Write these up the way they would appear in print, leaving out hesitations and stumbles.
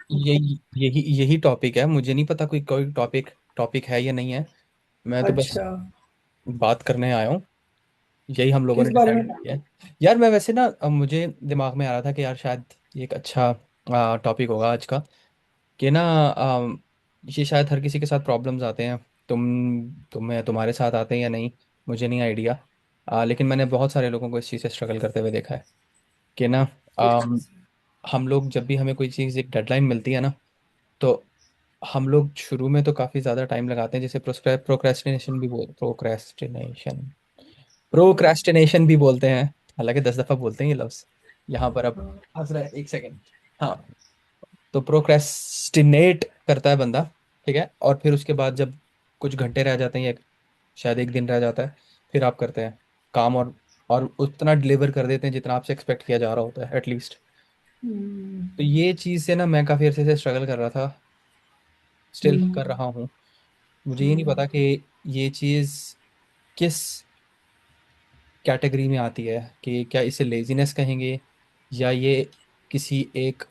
यही यही यही टॉपिक है। मुझे नहीं पता कोई कोई टॉपिक टॉपिक है या नहीं है। मैं तो बस अच्छा। बात करने आया हूँ। यही हम लोगों किस ने बारे डिसाइड में? किया है। यार मैं वैसे ना, अब मुझे दिमाग में आ रहा था कि यार शायद ये एक अच्छा टॉपिक होगा आज का। कि ना ये शायद हर किसी के साथ प्रॉब्लम्स आते हैं। तुम्हें तुम्हारे साथ आते हैं या नहीं, मुझे नहीं आइडिया। लेकिन मैंने बहुत सारे लोगों को इस चीज़ से स्ट्रगल करते हुए देखा है। कि ना किस चीज़ से? हम लोग जब भी हमें कोई चीज़ एक डेडलाइन मिलती है ना, तो हम लोग शुरू में तो काफ़ी ज़्यादा टाइम लगाते हैं, जैसे प्रोक्रेस्टिनेशन भी बोलते हैं। हालांकि 10 दफ़ा बोलते हैं ये लफ्ज़ यहाँ पर। अब हाँ। हंस रहा है, एक सेकेंड। हाँ, तो प्रोक्रेस्टिनेट करता है बंदा। ठीक है, और फिर उसके बाद जब कुछ घंटे रह जाते हैं या शायद एक दिन रह जाता है, फिर आप करते हैं काम, और उतना डिलीवर कर देते हैं जितना आपसे एक्सपेक्ट किया जा रहा होता है एटलीस्ट। हम्म। तो ये चीज़ से ना मैं काफ़ी अरसे से स्ट्रगल कर रहा था, स्टिल कर हम्म। रहा हूँ। मुझे ये नहीं हम्म। पता कि ये चीज़ किस कैटेगरी में आती है। कि क्या इसे लेजीनेस कहेंगे, या ये किसी एक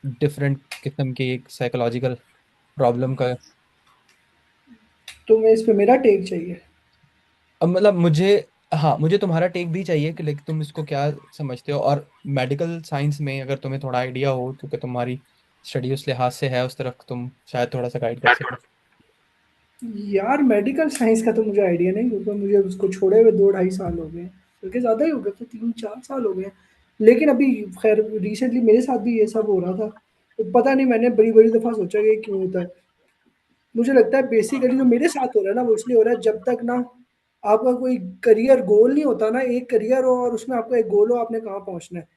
डिफरेंट किस्म की एक साइकोलॉजिकल प्रॉब्लम का। तुम्हें इस पे मेरा टेक चाहिए? अब मतलब मुझे, हाँ मुझे तुम्हारा टेक भी चाहिए कि लाइक तुम इसको क्या समझते हो, और मेडिकल साइंस में अगर तुम्हें थोड़ा आइडिया हो, क्योंकि तुम्हारी स्टडी उस लिहाज से है, उस तरफ तुम शायद थोड़ा सा गाइड कर सको। यार मेडिकल साइंस का तो मुझे आइडिया नहीं, क्योंकि मुझे उसको छोड़े हुए 2 ढाई साल हो गए हैं। बल्कि ज़्यादा ही हो गए, तो 3 4 साल हो गए हैं। लेकिन अभी खैर रिसेंटली मेरे साथ भी ये सब हो रहा था। तो पता नहीं, मैंने बड़ी बड़ी दफ़ा सोचा कि ये क्यों होता है। मुझे लगता है बेसिकली जो मेरे साथ हो रहा है ना, वो इसलिए हो रहा है, जब तक ना आपका कोई करियर गोल नहीं होता ना, एक करियर हो और उसमें आपका एक गोल हो, आपने कहाँ पहुँचना है।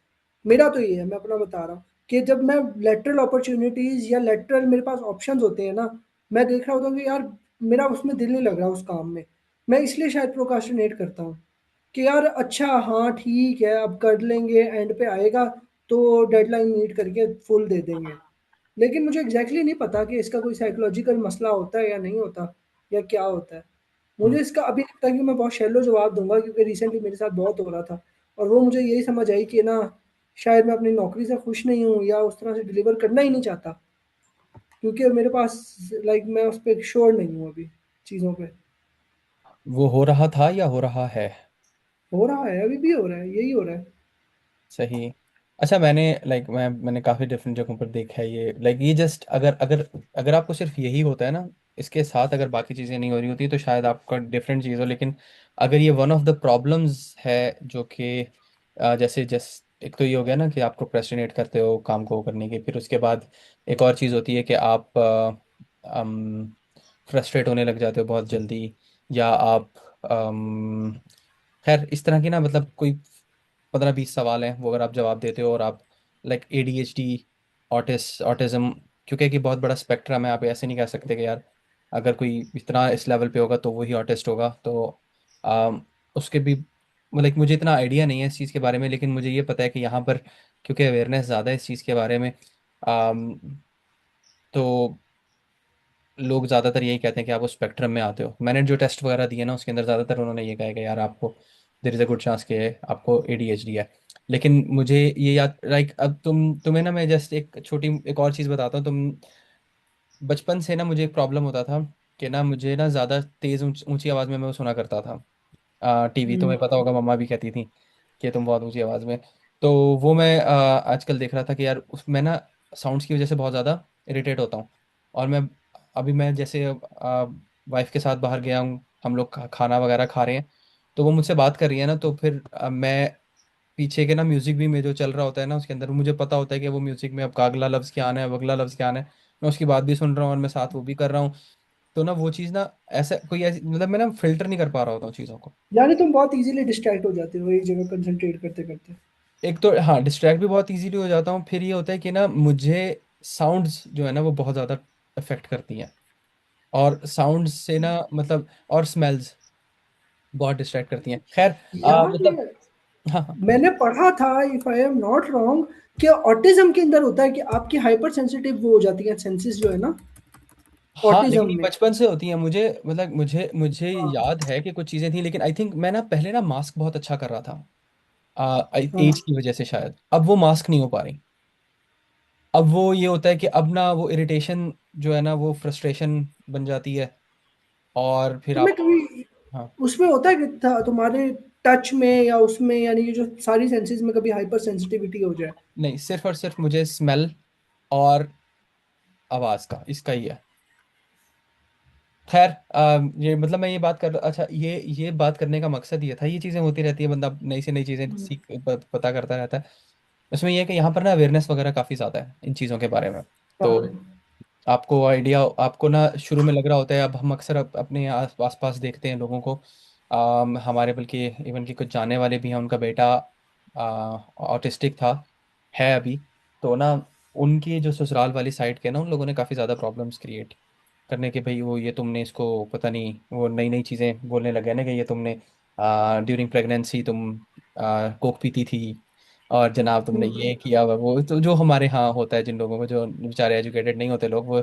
मेरा तो ये है, मैं अपना बता रहा हूँ कि जब मैं लेटरल अपॉर्चुनिटीज या लेटरल मेरे पास ऑप्शंस होते हैं ना, मैं देख रहा होता हूँ कि यार मेरा उसमें दिल नहीं लग रहा उस काम में। मैं इसलिए शायद प्रोकास्टिनेट करता हूँ कि यार अच्छा हाँ ठीक है, अब कर लेंगे, एंड पे आएगा तो डेडलाइन मीट करके फुल दे देंगे। लेकिन मुझे एग्जैक्टली नहीं पता कि इसका कोई साइकोलॉजिकल मसला होता है या नहीं होता, या क्या होता है। हम्म। मुझे इसका अभी लगता है कि मैं बहुत शैलो जवाब दूंगा, क्योंकि रिसेंटली मेरे साथ बहुत हो रहा था। और वो मुझे यही समझ आई कि ना, शायद मैं अपनी नौकरी से खुश नहीं हूँ, या उस तरह से डिलीवर करना ही नहीं चाहता, क्योंकि मेरे पास लाइक मैं उस पर श्योर नहीं हूँ अभी चीज़ों पे। वो हो रहा था या हो रहा है? हो रहा है, अभी भी हो रहा है, यही हो रहा है। सही। अच्छा, मैंने काफ़ी डिफरेंट जगहों पर देखा है ये। लाइक ये जस्ट अगर अगर अगर आपको सिर्फ यही होता है ना, इसके साथ अगर बाकी चीज़ें नहीं हो रही होती तो शायद आपका डिफरेंट चीज़ हो। लेकिन अगर ये वन ऑफ द प्रॉब्लम्स है, जो कि जैसे एक तो ये हो गया ना कि आप प्रोक्रेस्टिनेट करते हो काम को करने के, फिर उसके बाद एक और चीज़ होती है कि आप फ्रस्ट्रेट होने लग जाते हो बहुत जल्दी। या आप खैर इस तरह की ना, मतलब कोई 15-20 सवाल हैं, वो अगर आप जवाब देते हो, और आप लाइक ADHD, ऑटिज्म, क्योंकि कि बहुत बड़ा स्पेक्ट्रम है। आप ऐसे नहीं कह सकते कि यार अगर कोई इतना इस लेवल पे होगा तो वही ऑटिस्ट होगा। तो आम, उसके भी मतलब मुझे इतना आइडिया नहीं है इस चीज़ के बारे में, लेकिन मुझे ये पता है कि यहाँ पर क्योंकि अवेयरनेस ज़्यादा है इस चीज़ के बारे में। आम, तो लोग ज़्यादातर यही कहते हैं कि आप उस स्पेक्ट्रम में आते हो। मैंने जो टेस्ट वगैरह दिए ना, उसके अंदर ज़्यादातर उन्होंने ये कहा है कि यार आपको there is a good chance कि आपको ADHD है। लेकिन मुझे ये याद लाइक अब तुम्हें ना मैं जस्ट एक छोटी एक और चीज़ बताता हूँ। तुम बचपन से ना मुझे एक प्रॉब्लम होता था कि ना मुझे ना ज़्यादा तेज़ ऊंची आवाज़ में मैं वो सुना करता था। टीवी, हम्म। तुम्हें पता होगा, मम्मा भी कहती थी कि तुम बहुत ऊंची आवाज़ में। तो वो मैं आजकल देख रहा था कि यार उसमें ना साउंड्स की वजह से बहुत ज़्यादा इरिटेट होता हूँ। और मैं जैसे वाइफ के साथ बाहर गया हूँ, हम लोग खाना वगैरह खा रहे हैं, तो वो मुझसे बात कर रही है ना, तो फिर मैं पीछे के ना म्यूजिक भी में जो चल रहा होता है ना, उसके अंदर मुझे पता होता है कि वो म्यूजिक में अब अगला लफ्ज़ क्या आना है, अब अगला लफ्ज़ क्या आना है। मैं उसकी बात भी सुन रहा हूँ और मैं साथ वो भी कर रहा हूँ। तो ना वो चीज़ ना ऐसा कोई ऐसी मतलब मैं ना फिल्टर नहीं कर पा रहा होता हूँ चीज़ों को। यानी तुम बहुत इजीली डिस्ट्रैक्ट हो जाते हो एक जगह कंसंट्रेट करते करते। एक तो हाँ, डिस्ट्रैक्ट भी बहुत इजीली हो जाता हूँ। फिर ये होता है कि ना मुझे साउंड्स जो है ना वो बहुत ज़्यादा अफेक्ट करती हैं। और साउंड्स से ना मतलब, और स्मेल्स बहुत डिस्ट्रैक्ट करती हैं। खैर मतलब यार हाँ हाँ। मैंने पढ़ा था, if I am not wrong, कि ऑटिज्म के अंदर होता है कि आपकी हाइपर सेंसिटिव वो हो जाती है सेंसेस जो है ना, हाँ लेकिन ऑटिज्म ये में। बचपन से होती हैं। मुझे मतलब मुझे याद है कि कुछ चीज़ें थी, लेकिन आई थिंक मैं ना पहले ना मास्क बहुत अच्छा कर रहा था हाँ। एज की वजह से शायद। अब वो मास्क नहीं हो पा रही। अब वो ये होता है कि अब ना वो इरिटेशन जो है ना वो फ्रस्ट्रेशन बन जाती है, और फिर तुम्हें आप। कभी हाँ। उसमें होता है कि तुम्हारे टच में या उसमें, यानी कि जो सारी सेंसेस में कभी हाइपर सेंसिटिविटी हो जाए? नहीं, सिर्फ और सिर्फ मुझे स्मेल और आवाज़ का, इसका ही है। खैर, ये मतलब मैं ये बात कर, अच्छा, ये बात करने का मकसद ये था, ये चीज़ें होती रहती है, बंदा नई से नई चीज़ें सीख पता करता रहता है। उसमें ये है कि यहाँ पर ना अवेयरनेस वगैरह काफ़ी ज़्यादा है इन चीज़ों के बारे में। तो हाँ। आपको आइडिया, आपको ना शुरू में लग रहा होता है, अब हम अक्सर अपने आस पास देखते हैं लोगों को, हमारे बल्कि इवन कि कुछ जानने वाले भी हैं, उनका बेटा ऑटिस्टिक था, है अभी। तो ना उनकी जो ससुराल वाली साइड के ना, उन लोगों ने काफ़ी ज़्यादा प्रॉब्लम्स क्रिएट करने के, भाई वो ये तुमने इसको पता नहीं, वो नई नई चीज़ें बोलने लगे ना कि ये तुमने ड्यूरिंग प्रेगनेंसी तुम कोक पीती थी, और जनाब तुमने हम्म। ये किया हुआ, वो तो जो हमारे यहाँ होता है, जिन लोगों को जो बेचारे एजुकेटेड नहीं होते लोग, वो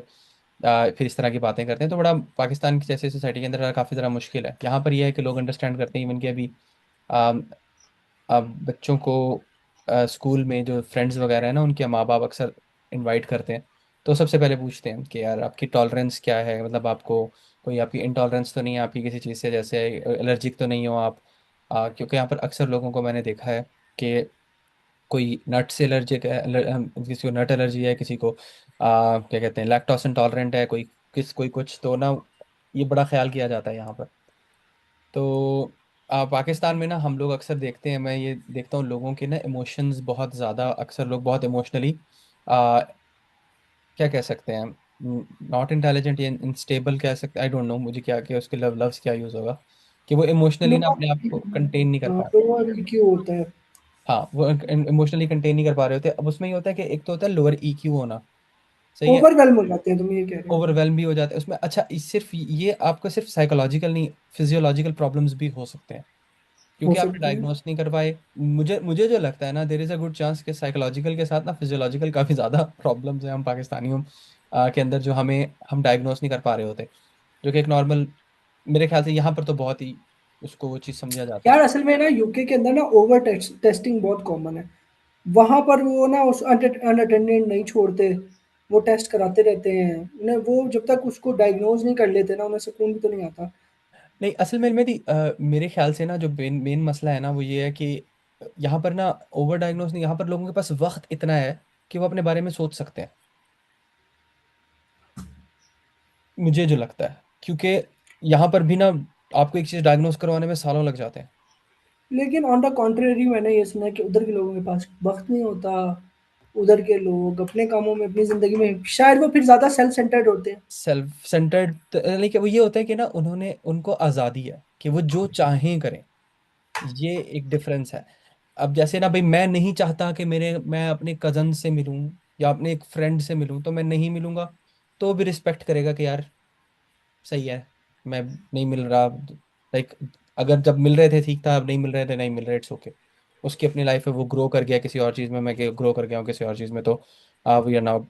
फिर इस तरह की बातें करते हैं, तो बड़ा पाकिस्तान की जैसे सोसाइटी के अंदर काफ़ी ज़रा मुश्किल है। यहाँ पर यह है कि लोग अंडरस्टैंड करते हैं, इवन कि अभी अब बच्चों को स्कूल में जो फ्रेंड्स वगैरह है ना, उनके माँ बाप अक्सर इनवाइट करते हैं, तो सबसे पहले पूछते हैं कि यार आपकी टॉलरेंस क्या है, मतलब आपको कोई आपकी इंटॉलरेंस तो नहीं है आपकी किसी चीज़ से, जैसे एलर्जिक तो नहीं हो आप। क्योंकि यहाँ पर अक्सर लोगों को मैंने देखा है कि कोई नट से एलर्जिक है, किसी को नट एलर्जी है, किसी को क्या कहते हैं लैक्टोस इंटॉलरेंट है, कोई कुछ, तो ना ये बड़ा ख्याल किया जाता है यहाँ पर। तो पाकिस्तान में ना हम लोग अक्सर देखते हैं, मैं ये देखता हूँ लोगों के ना इमोशंस बहुत ज़्यादा, अक्सर लोग बहुत इमोशनली क्या कह सकते हैं, नॉट इंटेलिजेंट या अनस्टेबल कह सकते हैं, आई डोंट नो मुझे क्या, क्या उसके लफ्ज़ क्या यूज़ होगा, कि वो इमोशनली ना लोअर अपने आप को कंटेन नहीं कर पा रहे। लोअर ईक्यू होता है। हाँ, वो इमोशनली कंटेन नहीं कर पा रहे होते। अब उसमें ये होता है कि एक तो होता है लोअर ईक्यू होना, सही है, ओवरवेल्म हो जाते हैं, तुम ये कह रहे हो? ओवरवेलम भी हो जाता है उसमें। अच्छा, सिर्फ ये आपको सिर्फ साइकोलॉजिकल नहीं, फिजियोलॉजिकल प्रॉब्लम्स भी हो सकते हैं, हो क्योंकि आपने सकते हैं। डायग्नोस नहीं कर पाए। मुझे मुझे जो लगता है ना, there is a good chance कि साइकोलॉजिकल के साथ ना फिजियोलॉजिकल काफ़ी ज़्यादा प्रॉब्लम्स हैं हम पाकिस्तानियों के अंदर, जो हम डायग्नोस नहीं कर पा रहे होते, जो कि एक नॉर्मल, मेरे ख्याल से यहाँ पर तो बहुत ही उसको वो चीज़ समझा जाता है। यार असल में ना यूके के अंदर ना ओवर टेस्टिंग बहुत कॉमन है। वहां पर वो ना उस अनअटेंडेंट नहीं छोड़ते, वो टेस्ट कराते रहते हैं उन्हें, वो जब तक उसको डायग्नोज नहीं कर लेते ना, उन्हें सुकून भी तो नहीं आता। नहीं, असल में मेरी मेरे ख्याल से ना जो मेन मेन मसला है ना, वो ये है कि यहाँ पर ना ओवर डायग्नोस नहीं, यहाँ पर लोगों के पास वक्त इतना है कि वो अपने बारे में सोच सकते हैं, मुझे जो लगता है, क्योंकि यहाँ पर भी ना आपको एक चीज़ डायग्नोस करवाने में सालों लग जाते हैं। लेकिन ऑन द कॉन्ट्रेरी मैंने ये सुना है कि उधर के लोगों के पास वक्त नहीं होता। उधर के लोग अपने कामों में, अपनी जिंदगी में शायद वो फिर ज्यादा सेल्फ सेंटर्ड होते हैं। सेल्फ सेंटर्ड, लेकिन वो ये होता है कि ना उन्होंने, उनको आज़ादी है कि वो जो चाहें करें, ये एक डिफरेंस है। अब जैसे ना भाई, मैं नहीं चाहता कि मैं अपने कजन से मिलूं या अपने एक फ्रेंड से मिलूं, तो मैं नहीं मिलूंगा, तो वो भी रिस्पेक्ट करेगा कि यार सही है, मैं नहीं मिल रहा, लाइक अगर जब मिल रहे थे ठीक था, अब नहीं मिल रहे थे, नहीं मिल रहे, इट्स ओके। उसकी अपनी लाइफ है, वो ग्रो कर गया किसी और चीज़ में, मैं ग्रो कर गया हूँ किसी और चीज़ में, तो वी आर नाउ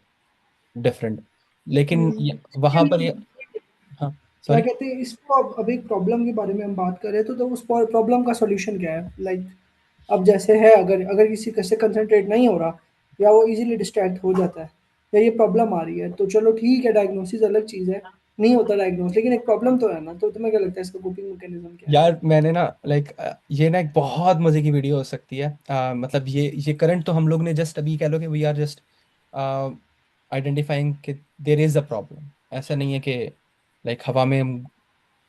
डिफरेंट। लेकिन वहां पर ये, लेकिन हाँ, क्या सॉरी। कहते हैं इसको, अब एक प्रॉब्लम के बारे में हम बात कर रहे थे, तो उस प्रॉब्लम का सॉल्यूशन क्या है? लाइक अब जैसे है, अगर अगर किसी से कंसंट्रेट नहीं हो रहा, या वो इजीली डिस्ट्रैक्ट हो जाता है, या ये प्रॉब्लम आ रही है, तो चलो ठीक है, डायग्नोसिस अलग चीज़ है, नहीं होता डायग्नोस, लेकिन एक प्रॉब्लम तो है ना। तो तुम्हें क्या लगता है इसका कोपिंग मैकेनिज्म क्या है? यार मैंने ना लाइक, ये ना एक बहुत मजे की वीडियो हो सकती है, मतलब ये करंट तो हम लोग ने जस्ट अभी कह लो कि वी आर जस्ट आइडेंटिफाइंग कि देर इज अ प्रॉब्लम। ऐसा नहीं है कि लाइक हवा में हम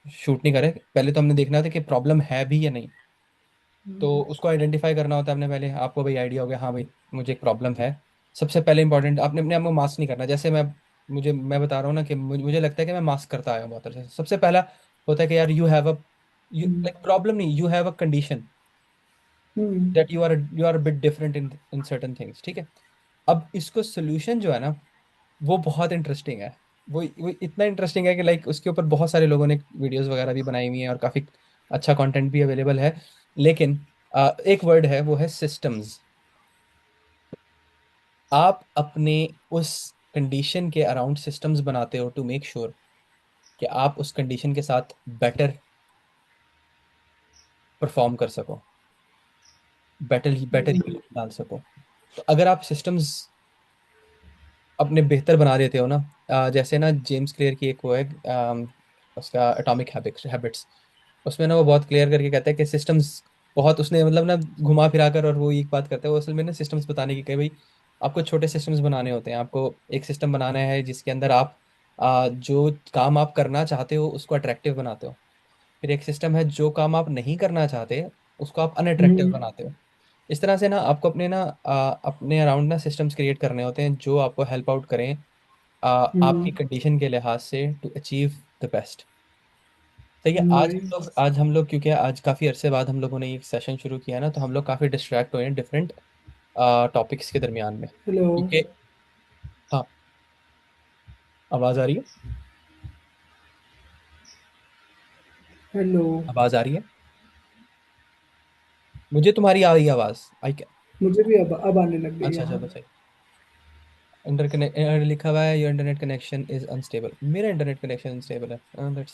शूट नहीं करें, पहले तो हमने देखना था कि प्रॉब्लम है भी या नहीं, तो उसको आइडेंटिफाई करना होता है हमने पहले। आपको भाई आइडिया हो गया, हाँ भाई मुझे एक प्रॉब्लम है, सबसे पहले इंपॉर्टेंट, आपने अपने आप को मास्क नहीं करना। जैसे मैं बता रहा हूँ ना कि मुझे लगता है कि मैं मास्क करता आया हूँ बहुत तरह से। सबसे पहला होता है कि यार you have a, you hmm. Like problem नहीं, you have a condition hmm. That you are bit different in certain things, ठीक है। अब इसको सोल्यूशन जो है ना, वो बहुत इंटरेस्टिंग है। वो इतना इंटरेस्टिंग है कि लाइक उसके ऊपर बहुत सारे लोगों ने वीडियोस वगैरह भी बनाई हुई हैं, और काफ़ी अच्छा कंटेंट भी अवेलेबल है। लेकिन एक वर्ड है, वो है सिस्टम्स। आप अपने उस कंडीशन के अराउंड सिस्टम्स बनाते हो टू मेक श्योर कि आप उस कंडीशन के साथ बेटर परफॉर्म कर सको, बेटर ही हम्म। डाल सको। तो अगर आप सिस्टम्स अपने बेहतर बना देते हो ना। जैसे ना जेम्स क्लियर की एक वो है, उसका एटॉमिक हैबिट्स, उसमें ना वो बहुत क्लियर करके कहता है कि सिस्टम्स, बहुत उसने मतलब ना घुमा फिरा कर और वो एक बात करता है, वो असल में ना सिस्टम्स बताने की, कही भाई आपको छोटे सिस्टम्स बनाने होते हैं। आपको एक सिस्टम बनाना है जिसके अंदर आप जो काम आप करना चाहते हो उसको अट्रैक्टिव बनाते हो। फिर एक सिस्टम है जो काम आप नहीं करना चाहते उसको आप अनअट्रैक्टिव हम्म। बनाते हो। इस तरह से ना आपको अपने ना अपने अराउंड ना सिस्टम्स क्रिएट करने होते हैं जो आपको हेल्प आउट करें आपकी हम्म। कंडीशन के लिहाज से टू अचीव द बेस्ट। सही है। नाइस। आज हम लोग क्योंकि आज काफ़ी अरसे बाद हम लोगों ने एक सेशन शुरू किया ना, तो हम लोग काफ़ी डिस्ट्रैक्ट हुए हैं डिफरेंट टॉपिक्स के दरमियान में, हेलो। क्योंकि हाँ, आवाज़ आ रही है? हेलो। आवाज़ आ रही है? मुझे तुम्हारी आ रही है आवाज़, आई क्या? मुझे भी अब आने लग गई अच्छा, यहाँ। चलो सही। इंटरकनेक्ट लिखा हुआ है your internet connection is unstable, मेरा इंटरनेट कनेक्शन अनस्टेबल है, दैट्स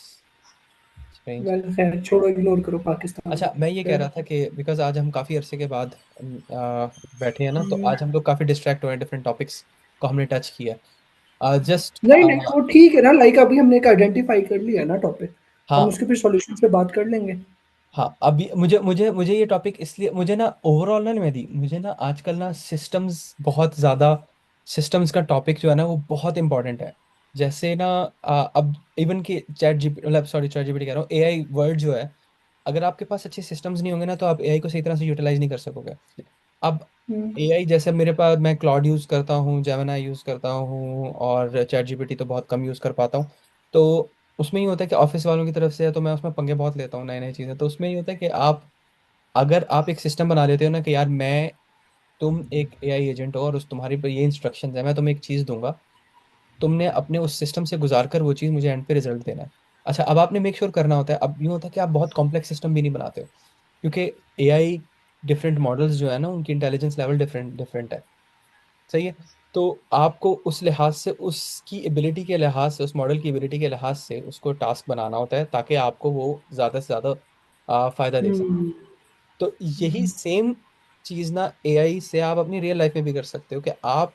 स्ट्रेंज। वेल खैर छोड़ो, इग्नोर करो पाकिस्तान अच्छा, को। मैं ये कह फिर रहा था कि बिकॉज आज हम काफ़ी अरसे के बाद बैठे हैं ना, तो आज हम लोग काफ़ी डिस्ट्रैक्ट हुए हैं, डिफरेंट टॉपिक्स को हमने टच किया जस्ट। नहीं नहीं, वो ठीक है ना, लाइक अभी हमने एक आइडेंटिफाई कर लिया ना टॉपिक, हम हाँ उसके फिर सॉल्यूशन पे बात कर लेंगे। हाँ, अभी मुझे मुझे मुझे ये टॉपिक इसलिए, मुझे ना ओवरऑल ना मेहदी, मुझे ना आजकल ना सिस्टम्स बहुत ज़्यादा, सिस्टम्स का टॉपिक जो है ना वो बहुत इंपॉर्टेंट है। जैसे ना अब इवन कि चैट जीपी, मतलब सॉरी चैट जीपीटी कह रहा हूँ, एआई वर्ड जो है, अगर आपके पास अच्छे सिस्टम्स नहीं होंगे ना तो आप एआई को सही तरह से यूटिलाइज नहीं कर सकोगे। अब हम्म। एआई जैसे मेरे पास, मैं क्लाउड यूज़ करता हूँ, जेमिनी यूज़ करता हूँ, और चैट जीपीटी तो बहुत कम यूज़ कर पाता हूँ। तो उसमें ही होता है कि ऑफिस वालों की तरफ से है तो मैं उसमें पंगे बहुत लेता हूँ नई नई चीज़ें। तो उसमें ही होता है कि आप, अगर आप एक सिस्टम बना लेते हो ना कि यार मैं, तुम एक एआई एजेंट हो और उस तुम्हारी पर ये इंस्ट्रक्शंस है, मैं तुम्हें एक चीज़ दूंगा, तुमने अपने उस सिस्टम से गुजार कर वो चीज़ मुझे एंड पे रिजल्ट देना है। अच्छा, अब आपने मेक श्योर करना होता है, अब यूँ होता है कि आप बहुत कॉम्प्लेक्स सिस्टम भी नहीं बनाते हो, क्योंकि एआई डिफरेंट मॉडल्स जो है ना उनकी इंटेलिजेंस लेवल डिफरेंट डिफरेंट है। सही है। तो आपको उस लिहाज से, उसकी एबिलिटी के लिहाज से, उस मॉडल की एबिलिटी के लिहाज से उसको टास्क बनाना होता है ताकि आपको वो ज़्यादा से ज़्यादा फायदा दे सके। हम्म। तो यही सेम चीज़ ना एआई से आप अपनी रियल लाइफ में भी कर सकते हो कि आप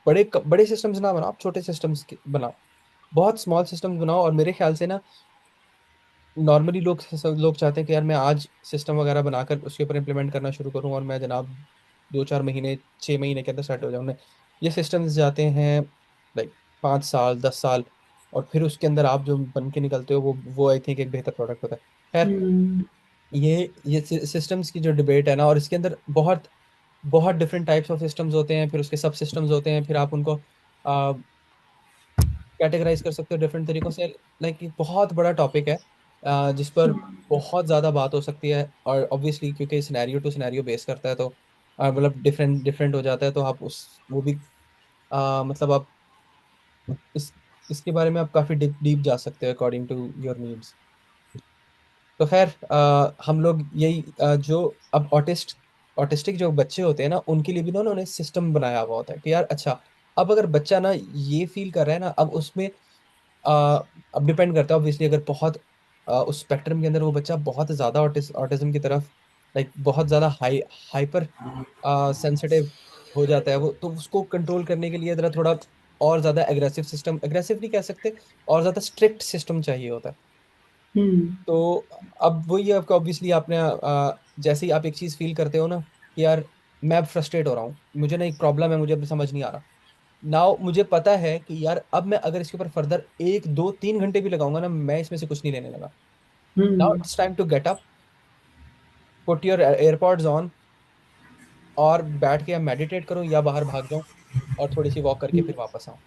बड़े बड़े सिस्टम्स ना बनाओ, आप छोटे सिस्टम्स बनाओ, बहुत स्मॉल सिस्टम्स बनाओ। और मेरे ख्याल से ना नॉर्मली लोग लोग चाहते हैं कि यार मैं आज सिस्टम वगैरह बनाकर उसके ऊपर इम्प्लीमेंट करना शुरू करूँ और मैं जनाब 2 4 महीने 6 महीने के अंदर सेट हो जाऊँ। ये सिस्टम्स जाते हैं लाइक 5 साल 10 साल, और फिर उसके अंदर आप जो बन के निकलते हो वो आई थिंक एक बेहतर प्रोडक्ट होता है। खैर, हम्म। ये सिस्टम्स की जो डिबेट है ना, और इसके अंदर बहुत बहुत डिफरेंट टाइप्स ऑफ सिस्टम्स होते हैं, फिर उसके सब सिस्टम्स होते हैं, फिर आप उनको कैटेगराइज कर सकते हो डिफरेंट तरीकों से। लाइक एक बहुत बड़ा टॉपिक है जिस पर बहुत ज़्यादा बात हो सकती है, और ऑब्वियसली क्योंकि सिनेरियो टू सिनेरियो बेस करता है तो मतलब डिफरेंट डिफरेंट हो जाता है, तो आप उस वो भी मतलब आप इस इसके बारे में आप काफ़ी डीप डीप जा सकते हो अकॉर्डिंग टू योर नीड्स। तो खैर हम लोग यही जो अब ऑटिस्टिक जो बच्चे होते हैं ना उनके लिए भी ना उन्होंने सिस्टम बनाया हुआ होता है कि यार अच्छा, अब अगर बच्चा ना ये फील कर रहा है ना, अब उसमें अ, अब डिपेंड करता है ऑब्वियसली, अगर बहुत उस स्पेक्ट्रम के अंदर वो बच्चा बहुत ज़्यादा ऑटिज्म की तरफ, लाइक बहुत ज़्यादा हाइपर सेंसिटिव हो जाता है वो, तो उसको कंट्रोल करने के लिए ज़रा थोड़ा और ज़्यादा एग्रेसिव सिस्टम, एग्रेसिव नहीं कह सकते, और ज़्यादा स्ट्रिक्ट सिस्टम चाहिए होता है। हम्म। तो अब वही है आपका, ऑब्वियसली आपने जैसे ही आप एक चीज़ फील करते हो ना कि यार मैं अब फ्रस्ट्रेट हो रहा हूँ, मुझे ना एक प्रॉब्लम है, मुझे अब समझ नहीं आ रहा, नाउ मुझे पता है कि यार अब मैं अगर इसके ऊपर फर्दर 1 2 3 घंटे भी लगाऊंगा ना, मैं इसमें से कुछ नहीं लेने लगा। Now hmm. It's time to get up, put your AirPods on, और बैठ के या मेडिटेट करो या बाहर भाग जाऊं और थोड़ी सी वॉक करके फिर वापस आऊं।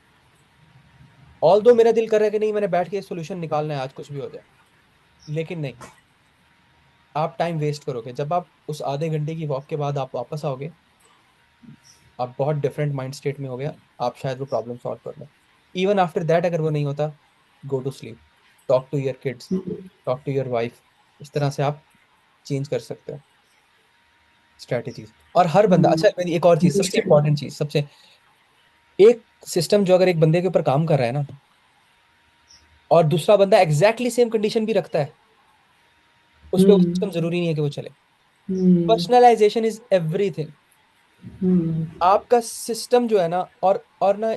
ऑल दो मेरा दिल कर रहा है कि नहीं, मैंने बैठ के सोल्यूशन निकालना है आज कुछ भी हो जाए, लेकिन नहीं, आप टाइम वेस्ट करोगे। जब आप उस आधे घंटे की वॉक के बाद आप वापस आओगे, आप बहुत डिफरेंट माइंड स्टेट में हो गया, आप शायद वो प्रॉब्लम सॉल्व कर लो। इवन आफ्टर दैट अगर वो नहीं होता, go to sleep, talk to your kids, talk to your wife, इस तरह से आप चेंज कर सकते हो स्ट्रेटेजीज। और हर बंदा, अच्छा मेरी एक और चीज, सबसे अंडरस्टैंड। इंपॉर्टेंट चीज, सबसे, एक सिस्टम जो अगर एक बंदे के ऊपर काम कर रहा है ना, और दूसरा बंदा एग्जैक्टली सेम कंडीशन भी रखता है, उस पर वो हम्म। सिस्टम जरूरी नहीं है कि वो चले। Hmm. Personalisation is everything. Hmm. आपका सिस्टम जो है ना, और ना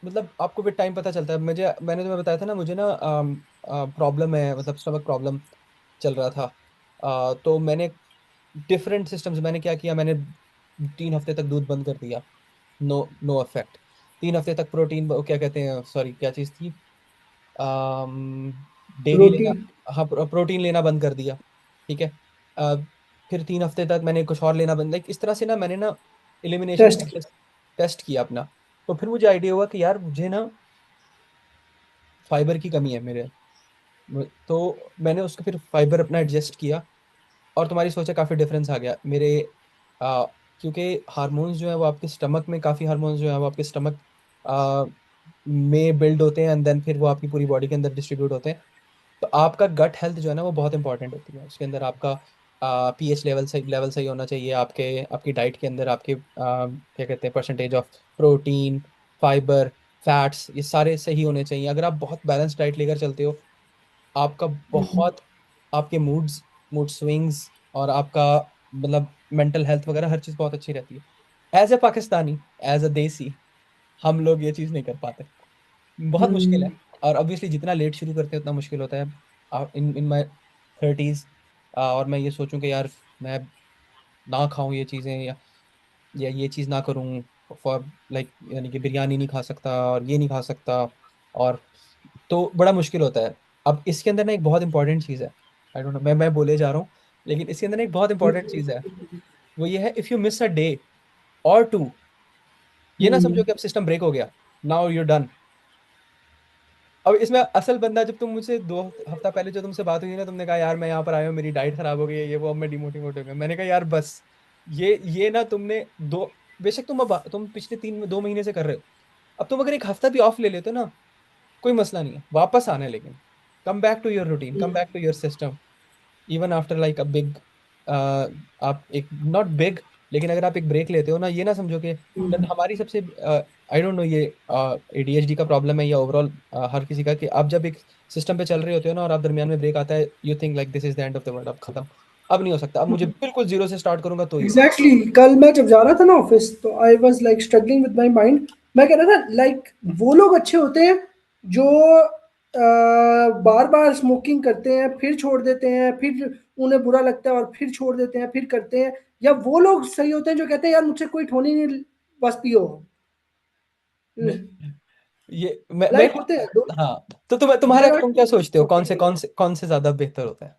मतलब आपको विद टाइम पता चलता है। मैंने तुम्हें बताया था ना, मुझे ना प्रॉब्लम है, मतलब स्टमक प्रॉब्लम चल रहा था। तो मैंने डिफरेंट सिस्टम्स, मैंने क्या किया, मैंने 3 हफ्ते तक दूध बंद कर दिया। No, no effect. 3 हफ्ते तक प्रोटीन, क्या कहते हैं, सॉरी क्या चीज़ थी, डेयरी रोटी। लेना, हाँ प्रोटीन लेना बंद कर दिया। ठीक है। अ, फिर 3 हफ्ते तक मैंने कुछ और लेना बंद, लाइक इस तरह से ना मैंने ना एलिमिनेशन टेस्ट की। प्रोसेस टेस्ट किया अपना। तो फिर मुझे आइडिया हुआ कि यार मुझे ना फाइबर की कमी है मेरे। तो मैंने उसको फिर फाइबर अपना एडजस्ट किया, और तुम्हारी सोच है काफ़ी डिफरेंस आ गया मेरे। आ, क्योंकि हार्मोन्स जो है वो आपके स्टमक में, काफ़ी हार्मोन्स जो है वो आपके स्टमक आ, में बिल्ड होते हैं, एंड देन फिर वो आपकी पूरी बॉडी के अंदर डिस्ट्रीब्यूट होते हैं। तो आपका गट हेल्थ जो है ना वो बहुत इंपॉर्टेंट होती है। उसके अंदर आपका पीएच लेवल सही होना चाहिए, आपके आपकी डाइट के अंदर आपके क्या कहते हैं, percentage of protein, fibre, fats, ये सारे सही होने चाहिए। अगर आप बहुत बैलेंस डाइट लेकर चलते हो, आपका हम्म। बहुत, आपके मूड स्विंग्स, और आपका मतलब मेंटल हेल्थ वगैरह हर चीज़ बहुत अच्छी रहती है। As a Pakistani, as a desi, हम लोग ये चीज़ नहीं कर पाते। बहुत मुश्किल है। हम्म। और ऑब्वियसली जितना लेट शुरू करते हैं उतना मुश्किल होता है। इन इन माई 30s, और मैं ये सोचूं कि यार मैं ना खाऊं ये चीज़ें, या ये चीज़ ना करूं, फॉर लाइक यानी कि बिरयानी नहीं खा सकता और ये नहीं खा सकता, और तो बड़ा मुश्किल होता है। अब इसके अंदर ना एक बहुत इंपॉर्टेंट चीज़ है, आई डोंट नो, मैं बोले जा रहा हूँ, लेकिन इसके अंदर ना एक बहुत इंपॉर्टेंट चीज़ है। वो ये है, if you miss a day और टू, ये ना समझो हम्म। कि अब सिस्टम ब्रेक हो गया, नाउ you're डन। अब इसमें असल बंदा, जब तुम मुझसे 2 हफ्ता पहले जो तुमसे बात हुई ना, तुमने कहा यार मैं यहाँ पर आया हूँ, मेरी डाइट खराब हो गई है, ये वो, अब मैं डिमोटिवेट हो गया। मैंने कहा यार बस, ये ना तुमने दो, बेशक तुम पिछले 2 महीने से कर रहे हो, अब तुम अगर एक हफ्ता भी ऑफ ले लेते हो ना, कोई मसला नहीं है, वापस आना है। लेकिन come back to your routine, come back to your system, even after like a big, आप एक नॉट बिग, लेकिन अगर आप एक ब्रेक लेते हो ना, ये ना समझो कि हम्म। हमारी सबसे, आई डोंट नो, ये एडीएचडी का प्रॉब्लम है या ओवरऑल हर किसी का, कि आप जब एक सिस्टम पे चल रहे होते हो ना और आप दरमियान में ब्रेक आता है, you think like this is the end of the world, अब खत्म, अब नहीं हो सकता, अब मुझे बिल्कुल जीरो से स्टार्ट करूंगा तो ही होगा। Exactly exactly. कल मैं जब जा रहा था ना ऑफिस, तो I was like struggling with my mind. मैं कह रहा था लाइक वो लोग अच्छे होते हैं जो बार बार स्मोकिंग करते हैं फिर छोड़ देते हैं, फिर उन्हें बुरा लगता है और फिर छोड़ देते हैं, फिर करते हैं। या वो लोग सही होते हैं जो कहते हैं यार मुझसे कोई ठोनी नहीं, बस पियो। ये मैं लाइक होते हैं दो। हाँ, तो तुम्हारा देर आर तुम क्या सोचते हो, कौन से ज्यादा बेहतर होता है?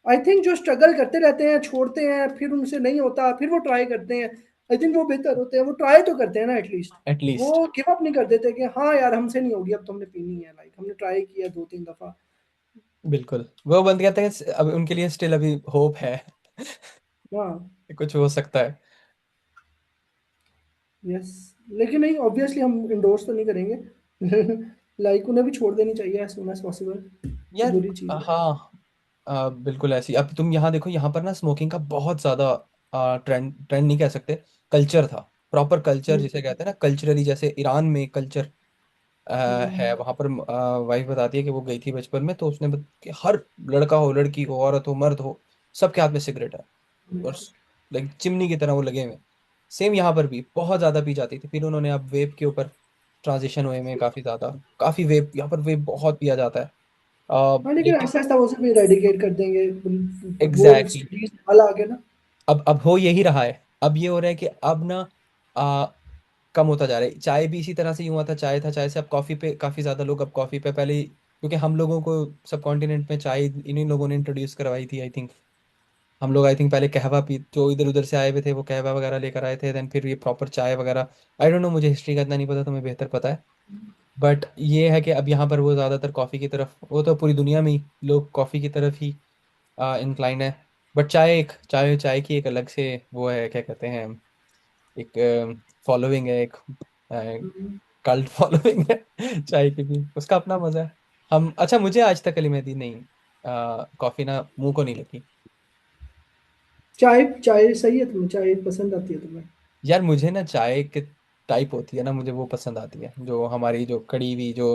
आई थिंक जो स्ट्रगल करते रहते हैं, छोड़ते हैं, फिर उनसे नहीं होता, फिर वो ट्राई करते हैं, आई थिंक वो बेहतर होते हैं। वो ट्राई तो करते हैं ना एटलीस्ट। वो एटलीस्ट। गिव अप नहीं कर देते कि हाँ यार हमसे नहीं होगी, अब तो हमने पीनी है, लाइक हमने ट्राई किया 2-3 दफा। बिल्कुल, वो बंद कहते हैं, अब उनके लिए स्टिल अभी होप है हाँ। कि कुछ हो सकता है। यस। लेकिन नहीं, ऑब्वियसली हम इंडोर्स तो नहीं करेंगे। लाइक उन्हें भी छोड़ देनी चाहिए एज सुन एज पॉसिबल। यार बुरी चीज़ है। हाँ, बिल्कुल ऐसी। अब तुम यहाँ देखो, यहाँ पर ना स्मोकिंग का बहुत ज्यादा ट्रेंड, ट्रेंड नहीं कह सकते, कल्चर था, प्रॉपर कल्चर हम्म। जिसे कहते हैं ना, कल्चरली, जैसे ईरान में कल्चर है। हम्म। वहां पर वाइफ बताती है कि वो गई थी बचपन में, तो उसने कि हर लड़का हो, लड़की हो, औरत हो, मर्द हो, सबके हाथ में सिगरेट है, और लाइक चिमनी की तरह वो लगे हुए हैं। सेम यहाँ पर भी बहुत ज्यादा पी जाती थी, फिर उन्होंने अब वेप के ऊपर ट्रांजिशन हुए में, काफी ज्यादा, काफी वेप, यहाँ पर वेप बहुत पिया जाता है। हाँ लेकिन लेकिन ऐसा ऐसा वो सब इरेडिकेट कर देंगे। वो एग्जैक्टली, स्टडीज वाला आगे ना। अब हो यही रहा है। अब ये हो रहा है कि अब ना आ, कम होता जा रहा है। चाय भी इसी तरह से ही हुआ था, चाय था, चाय से अब कॉफी पे काफी ज्यादा लोग, अब कॉफी पे पहले क्योंकि हम लोगों को सब कॉन्टिनेंट में चाय इन्हीं लोगों ने इंट्रोड्यूस करवाई थी, आई थिंक। हम लोग आई थिंक पहले कहवा पी, जो इधर उधर से आए हुए थे वो कहवा वगैरह लेकर आए थे, देन फिर ये प्रॉपर चाय वगैरह। आई डोंट नो, मुझे हिस्ट्री का इतना नहीं पता, तुम्हें बेहतर पता है। बट ये है कि अब यहाँ पर वो ज्यादातर कॉफी की तरफ, वो तो पूरी दुनिया में ही लोग कॉफी की तरफ ही इंक्लाइन है। बट चाय चाय की एक अलग से वो है, क्या कहते हैं, एक फॉलोइंग है, एक कल्ट फॉलोइंग है चाय की भी, उसका अपना मजा है। हम, अच्छा, मुझे आज तक कली मेहदी नहीं, कॉफी ना मुंह को नहीं लगी। चाय चाय सही है, तुम्हें चाय पसंद आती है तुम्हें? यार मुझे ना चाय के टाइप होती है ना, मुझे वो पसंद आती है, जो हमारी जो कड़ी हुई जो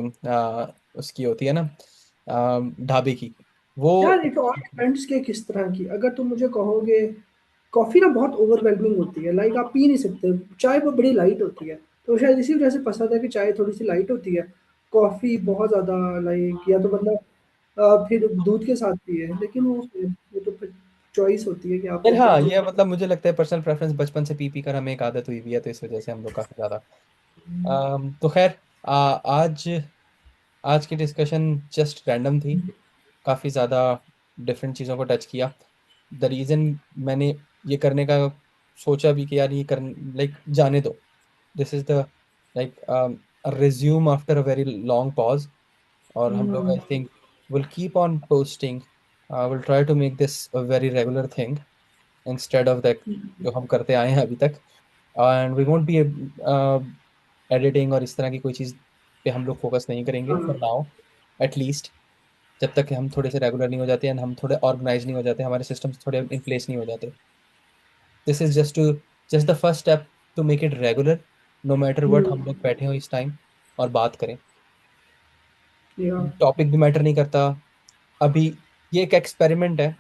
उसकी होती है ना, ढाबे की, वो। यार इट ऑल डिपेंड्स के किस तरह की। अगर तुम मुझे कहोगे कॉफी ना बहुत ओवरवेलमिंग होती है, लाइक आप पी नहीं सकते। चाय वो बड़ी लाइट होती है, तो शायद इसी वजह से पसंद है कि चाय थोड़ी सी लाइट होती है। कॉफ़ी बहुत ज़्यादा लाइक या तो बंदा फिर दूध के साथ पिए, लेकिन वो तो फिर चॉइस होती है कि यार आपको क्या हाँ, चीज़। ये मतलब मुझे लगता है पर्सनल प्रेफरेंस, बचपन से पी पी कर हमें एक आदत हुई हुई है, तो इस वजह से हम लोग काफी ज्यादा तो खैर आज आज की डिस्कशन जस्ट रैंडम थी, काफ़ी ज़्यादा डिफरेंट चीज़ों को टच किया। द रीज़न मैंने ये करने का सोचा भी कि यार ये कर, लाइक जाने दो, this is the like resume after a very long pause. और हम लोग I think will keep on posting, will try to make this a very regular thing instead of that जो हम करते आए हैं अभी तक। And we won't be editing और इस तरह की कोई चीज़ पे हम लोग फोकस नहीं करेंगे फॉर हाँ, नाउ, एटलीस्ट जब तक कि हम थोड़े से रेगुलर नहीं हो जाते हैं, हम थोड़े ऑर्गेनाइज नहीं हो जाते, हमारे सिस्टम्स थोड़े इन प्लेस नहीं हो जाते। This is just the first step to make it regular, no matter what हम लोग बैठे हो इस टाइम और बात करें। या टॉपिक भी मैटर नहीं करता अभी, ये एक एक्सपेरिमेंट है,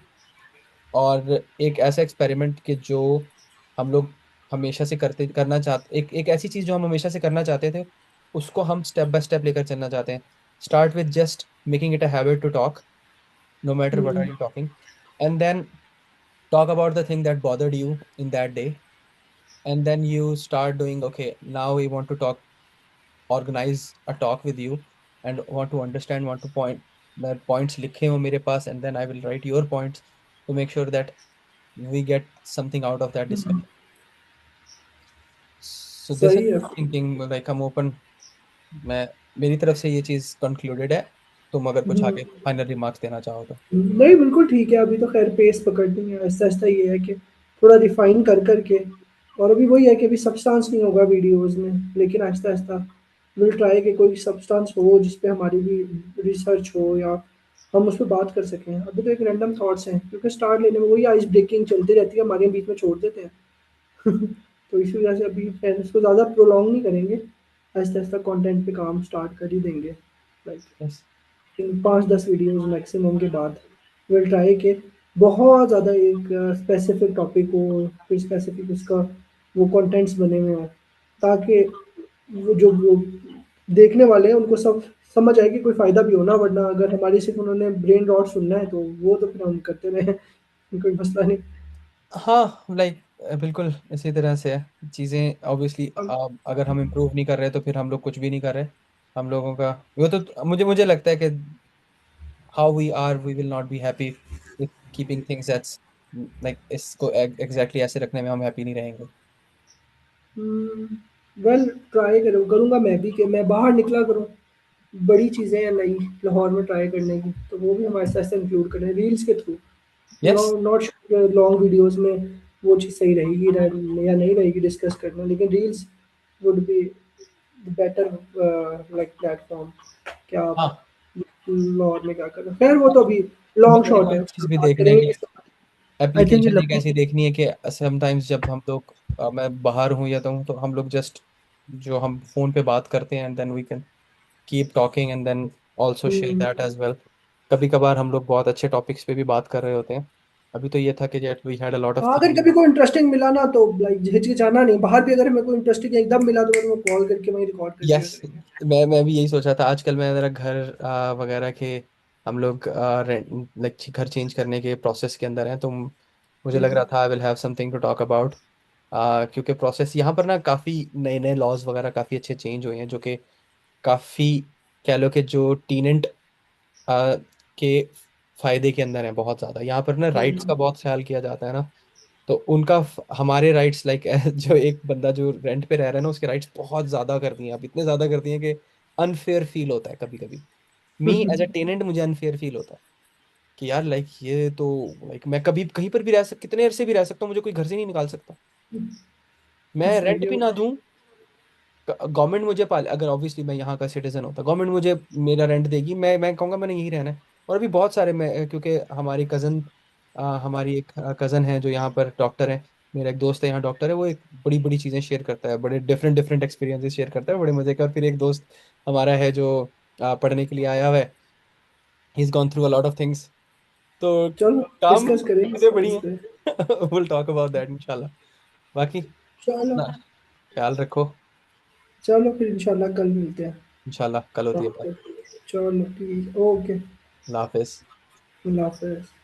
और एक ऐसा एक्सपेरिमेंट कि जो हम लोग हमेशा से करते करना चाहते, एक एक ऐसी चीज जो हम हमेशा से करना चाहते थे, उसको हम स्टेप बाय स्टेप लेकर चलना चाहते हैं। Start with just making it a habit to talk, no matter what are you talking, and then talk about the thing that bothered you in that day, and then you start doing, okay, now we want to talk, organize a talk with you, and want to understand, want to point that points likhe ho mere paas, and then I will write your points to make sure that we get something out of that discussion. So this is सही है। thinking, like I'm open, मैं मेरी तरफ से ये चीज concluded है। तुम अगर कुछ आगे फाइनल रिमार्क्स देना चाहो तो। नहीं, बिल्कुल ठीक है, अभी तो ख़ैर पेस पकड़नी है, आहिस्ता-आहिस्ता ये है कि थोड़ा रिफ़ाइन कर कर के। और अभी वही है कि अभी सब्सटेंस नहीं होगा वीडियोज़ में, लेकिन आहिस्ता-आहिस्ता विल ट्राई कि कोई सब्सटेंस हो जिस पे हमारी भी रिसर्च हो या हम उस पे बात कर सकें। अभी तो एक रैंडम थॉट्स हैं, क्योंकि स्टार्ट लेने में वही आइस ब्रेकिंग चलती रहती है, हमारे बीच में छोड़ देते हैं। तो इसी वजह से अभी खैर इसको ज़्यादा प्रोलॉन्ग नहीं करेंगे, आहिस्ता-आहिस्ता कंटेंट पे काम स्टार्ट कर ही देंगे। Like yes. In 5-10 videos maximum के बाद विल ट्राई कि बहुत ज़्यादा एक स्पेसिफिक टॉपिक हो, फिर स्पेसिफिक उसका वो कंटेंट्स बने हुए हों, ताकि वो देखने वाले हैं उनको सब समझ आए कि कोई फ़ायदा भी हो ना, वरना अगर हमारी सिर्फ उन्होंने ब्रेन रॉट सुनना है तो वो तो फिर हम करते रहें, कोई मसला नहीं। हाँ लाइक बिल्कुल इसी तरह से है चीज़ें, ऑब्वियसली अगर हम इम्प्रूव नहीं कर रहे तो फिर हम लोग कुछ भी नहीं कर रहे। हम लोगों का वो तो मुझे मुझे लगता है कि how we are, we will not be happy with keeping things एट्स, लाइक इसको एग्जैक्टली ऐसे रखने में हम हैप्पी नहीं रहेंगे। वेल ट्राई करूँगा मैं भी कि मैं बाहर निकला करूँ, बड़ी चीज़ें हैं नई लाहौर में ट्राई करने की, तो वो भी हम आहिस्ता-आहिस्ता इंक्लूड करें रील्स के through. Yes. Not sure long videos में वो चीज़ सही रहेगी या नहीं रहेगी डिस्कस करना, लेकिन reels would be the better like platform. क्या आप हाँ, लाहौर में क्या कर रहे हैं? खैर वो तो अभी लॉन्ग मेरे शॉट को है, एक उस पे चीज़ भी बात देखनी है करेंगे कि किसी आई थिंक एप्लीकेशन एक लखनऊ। ऐसी देखनी है कि समटाइम्स जब हम लोग मैं बाहर हूँ या तो हम लोग जस्ट जो हम फोन पे बात करते हैं, and then we can keep talking and then also share हुँ। That as well. कभी कभार हम लोग बहुत अच्छे टॉपिक्स पे भी बात कर रहे होते हैं। अभी तो ये था कि we had a lot of हाँ, अगर थिंग्स। कभी कोई इंटरेस्टिंग मिला ना तो लाइक हिचकिचाना नहीं, बाहर भी अगर हमें कोई इंटरेस्टिंग एकदम मिला तो मैं तुम्हें कॉल करके वहीं रिकॉर्ड कर दिया यस, करेंगे। मैं भी यही सोच रहा था। आजकल मैं ज़रा घर वगैरह के हम लोग रेंट लाइक घर चेंज करने के प्रोसेस के अंदर हैं, तो मुझे लग हुँ। रहा था I will have something to talk about, क्योंकि प्रोसेस यहाँ पर ना काफ़ी नए नए लॉज वगैरह काफ़ी अच्छे चेंज हुए हैं, जो कि काफ़ी कह लो कि जो टीनेंट के फायदे के अंदर है बहुत ज़्यादा। यहाँ पर ना राइट्स का हुँ। बहुत ख्याल किया जाता है ना, तो उनका हमारे राइट्स लाइक जो एक बंदा जो रेंट पे रह रहा है ना, उसके राइट्स बहुत ज़्यादा कर दिए हैं, अब इतने ज़्यादा कर दिए हैं कि अनफेयर फील होता है कभी कभी। मी एज अ टेनेंट मुझे अनफेयर फील होता है कि यार लाइक ये तो, लाइक मैं कभी कहीं पर भी रह सकता, कितने अरसे भी रह सकता हूँ, मुझे कोई घर से नहीं निकाल सकता। मैं सही रेंट है भी वो ना तो। दूं, गवर्नमेंट मुझे पाल, अगर ऑब्वियसली मैं यहाँ का सिटीजन होता, गवर्नमेंट मुझे मेरा रेंट देगी, मैं कहूँगा मैंने यहीं रहना है। और अभी बहुत सारे मैं क्योंकि हमारी कज़न, हमारी एक कज़न है जो यहाँ पर डॉक्टर है, मेरा एक दोस्त है यहाँ डॉक्टर है, वो एक बड़ी बड़ी चीज़ें शेयर करता है, बड़े डिफरेंट डिफरेंट एक्सपीरियंसेस शेयर करता है, बड़े मजे का। और फिर एक दोस्त हमारा है जो पढ़ने के लिए आया हुआ है, he is gone through a lot of things, तो चलो काम डिस्कस करेंगे चीज़ें इस बड़ी चीज़ हैं। पे। विल टॉक अबाउट दैट इंशाल्लाह। बाकी चलो अपना ख्याल रखो। चलो फिर इंशाल्लाह कल मिलते हैं। इंशाल्लाह कल होती है बात। ओके, चलो ठीक, ओके। अल्लाह हाफिज़। अल्लाह हाफ़िज़।